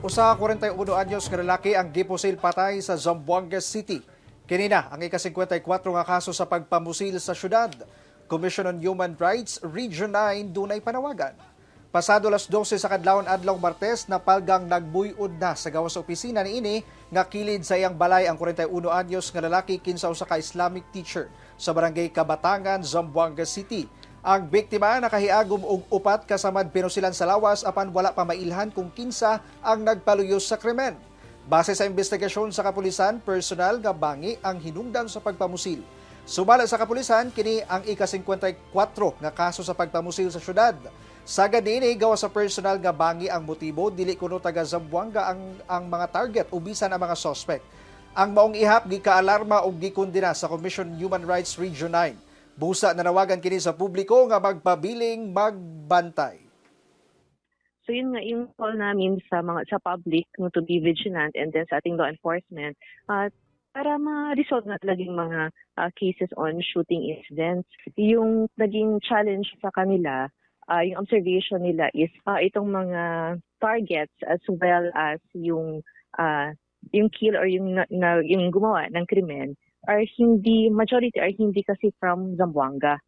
Usa ka 41 anyos nga lalaki ang gipusil patay sa Zamboanga City. Kinina ang ika-54 nga kaso sa pagpamusil sa syudad. Commission on Human Rights Region 9 dunay panawagan. Pasado las 12 sa kadlawon-adlaw Martes, napalgang nagbuyod na sa gawas opisina niini nga kilid sa iyang balay ang 41 anyos nga lalaki kinsa usa ka Islamic teacher sa barangay Kabatangan, Zamboanga City. Ang biktima nakahiagom og upat kasamad pinusilan sa lawas apan wala pa mailhan kung kinsa ang nagpaluyos sa krimen. Base sa investigasyon sa kapulisan, personal nga bangi ang hinungdan sa pagpamusil. Sumala sa kapulisan, kini ang ika-54 nga kaso sa pagpamusil sa syudad. Sagad niini gawa sa personal nga bangi ang motibo, dili kuno taga Zamboanga ang mga target o bisan ang mga suspect. Ang maong ihap gikaalarma og gikondena sa Commission on Human Rights Region 9. Busa nanawagan kini sa publiko nga magpabiling magbantay. So yun nga yung call namin sa public no, to be vigilant and then sa ating law enforcement para ma-resolve na talagang mga cases on shooting incidents. Yung naging challenge sa kanila, yung observation nila is itong mga targets as well as yung kill or yung gumawa ng krimen majority are hindi kasi from Zamboanga.